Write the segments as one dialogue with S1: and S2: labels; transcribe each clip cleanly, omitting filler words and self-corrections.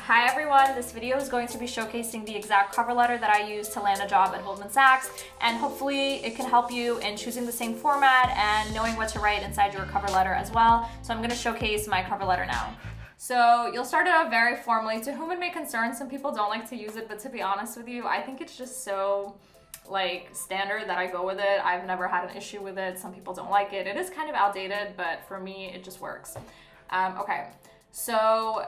S1: Hi everyone, this video is going to be showcasing the exact cover letter that I used to land a job at Goldman Sachs, and hopefully it can help you in choosing the same format and knowing what to write inside your cover letter as well. So I'm going to showcase my cover letter now. So you'll start it off very formally. To whom it may concern, some people don't like to use it, but to be honest with you, I think it's just so standard that I go with it. I've never had an issue with it. Some people don't like it. It is kind of outdated, but for me, it just works. Okay, so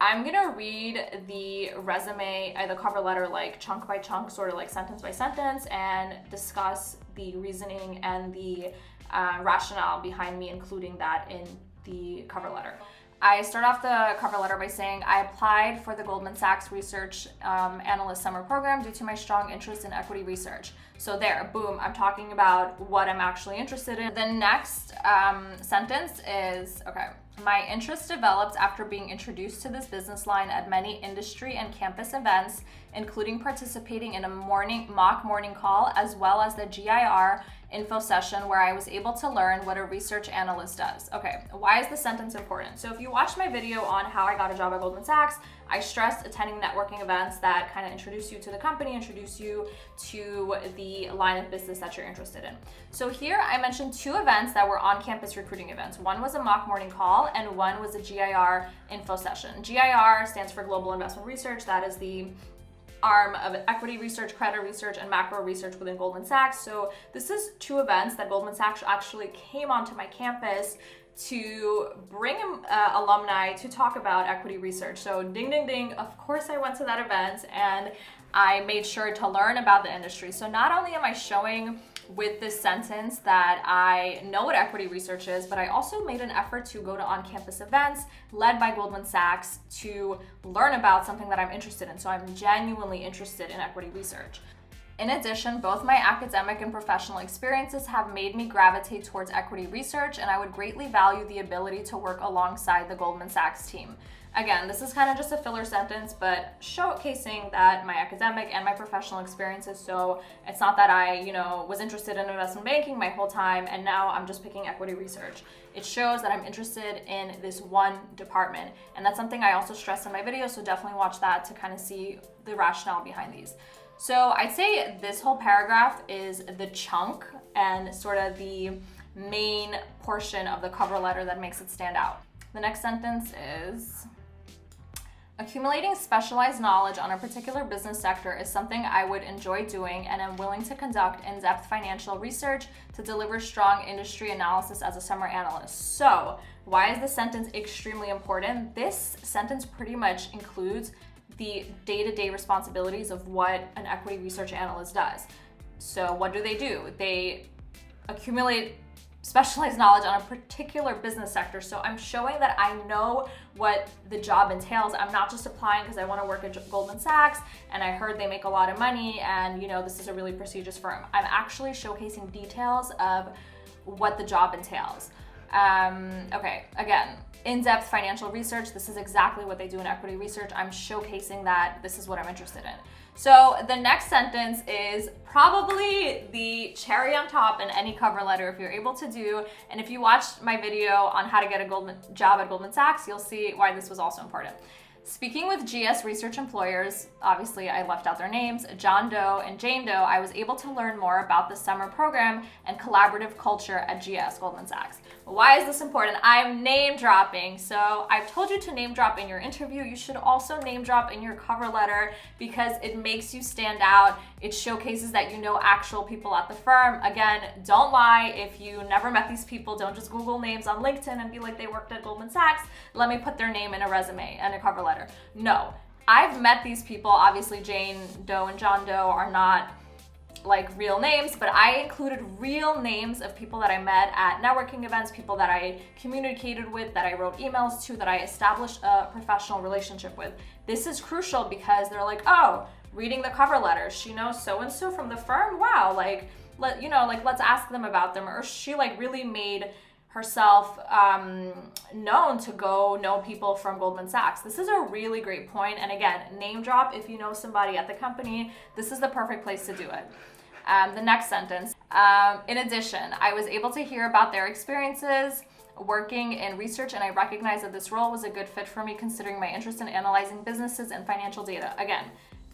S1: I'm gonna read the resume, the cover letter, like chunk by chunk, sort of like sentence by sentence, and discuss the reasoning and the rationale behind me including that in the cover letter. I start off the cover letter by saying I applied for the Goldman Sachs Research Analyst Summer Program due to my strong interest in equity research. So there, boom, I'm talking about what I'm actually interested in. The next sentence is, okay, my interest developed after being introduced to this business line at many industry and campus events, including participating in a mock morning call, as well as the GIR info session where I was able to learn what a research analyst does. Okay, why is this sentence important? So if you watched my video on how I got a job at Goldman Sachs, I stressed attending networking events that kind of introduce you to the company, introduce you to the line of business that you're interested in. So here I mentioned two events that were on-campus recruiting events. One was a mock morning call and one was a GIR info session. GIR stands for Global Investment Research. That is the arm of equity research, credit research, and macro research within Goldman Sachs. So this is two events that Goldman Sachs actually came onto my campus to bring alumni to talk about equity research. So ding, ding, ding, of course I went to that event and I made sure to learn about the industry. So not only am I showing with this sentence that I know what equity research is, but I also made an effort to go to on-campus events led by Goldman Sachs to learn about something that I'm interested in. So I'm genuinely interested in equity research. In addition, both my academic and professional experiences have made me gravitate towards equity research, and I would greatly value the ability to work alongside the Goldman Sachs team. Again, this is kind of just a filler sentence, but showcasing that my academic and my professional experiences. So it's not that I, was interested in investment banking my whole time and now I'm just picking equity research. It shows that I'm interested in this one department. And that's something I also stress in my video, so definitely watch that to kind of see the rationale behind these. So I'd say this whole paragraph is the chunk and sort of the main portion of the cover letter that makes it stand out. The next sentence is, accumulating specialized knowledge on a particular business sector is something I would enjoy doing and am willing to conduct in-depth financial research to deliver strong industry analysis as a summer analyst. So why is this sentence extremely important? This sentence pretty much includes the day-to-day responsibilities of what an equity research analyst does. So what do? They accumulate specialized knowledge on a particular business sector. So I'm showing that I know what the job entails. I'm not just applying because I want to work at Goldman Sachs and I heard they make a lot of money and this is a really prestigious firm. I'm actually showcasing details of what the job entails. Okay, again, in-depth financial research. This is exactly what they do in equity research. I'm showcasing that this is what I'm interested in. So the next sentence is probably the cherry on top in any cover letter if you're able to do. And if you watched my video on how to get a job at Goldman Sachs, you'll see why this was also important. Speaking with GS research employers, obviously I left out their names, John Doe and Jane Doe, I was able to learn more about the summer program and collaborative culture at GS, Goldman Sachs. Why is this important? I'm name dropping. So I've told you to name drop in your interview. You should also name drop in your cover letter because it makes you stand out. It showcases that you know actual people at the firm. Again, don't lie. If you never met these people, don't just Google names on LinkedIn and be like they worked at Goldman Sachs. Let me put their name in a resume and a cover letter. No, I've met these people. Obviously, Jane Doe and John Doe are not like real names, but I included real names of people that I met at networking events, people that I communicated with, that I wrote emails to, that I established a professional relationship with. This is crucial because they're like, oh, reading the cover letter, she knows so-and-so from the firm. Wow, let's ask them about them. Or she really made herself known to go know people from Goldman Sachs. This is a really great point. And again, name drop if you know somebody at the company. This is the perfect place to do it. The next sentence, in addition, I was able to hear about their experiences working in research, and I recognize that this role was a good fit for me considering my interest in analyzing businesses and financial data. Again,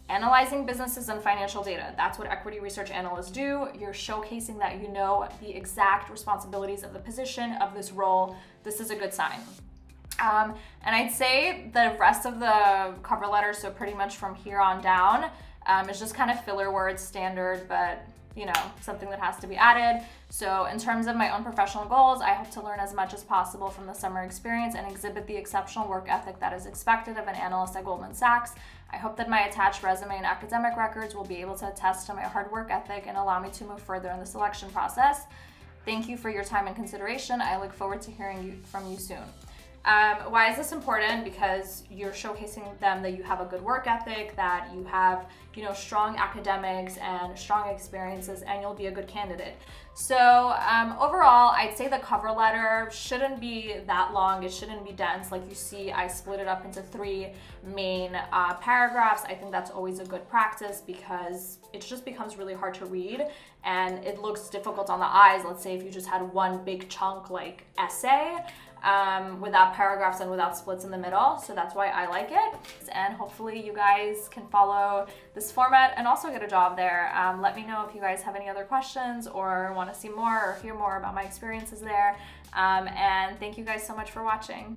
S1: analyzing businesses and financial data. That's what equity research analysts do. You're showcasing that you know the exact responsibilities of the position of this role. This is a good sign. And I'd say the rest of the cover letter, so pretty much from here on down, is just kind of filler words, standard, but you know, something that has to be added. So in terms of my own professional goals, I hope to learn as much as possible from the summer experience and exhibit the exceptional work ethic that is expected of an analyst at Goldman Sachs. I hope that my attached resume and academic records will be able to attest to my hard work ethic and allow me to move further in the selection process. Thank you for your time and consideration. I look forward to hearing from you soon. Why is this important? Because you're showcasing them that you have a good work ethic, that you have, you know, strong academics and strong experiences, and you'll be a good candidate. So overall, I'd say the cover letter shouldn't be that long. It shouldn't be dense. Like you see, I split it up into 3 main paragraphs. I think that's always a good practice because it just becomes really hard to read and it looks difficult on the eyes. Let's say if you just had one big chunk like essay, without paragraphs and without splits in the middle. So that's why I like it. And hopefully you guys can follow this format and also get a job there. Let me know if you guys have any other questions or want to see more or hear more about my experiences there. And thank you guys so much for watching.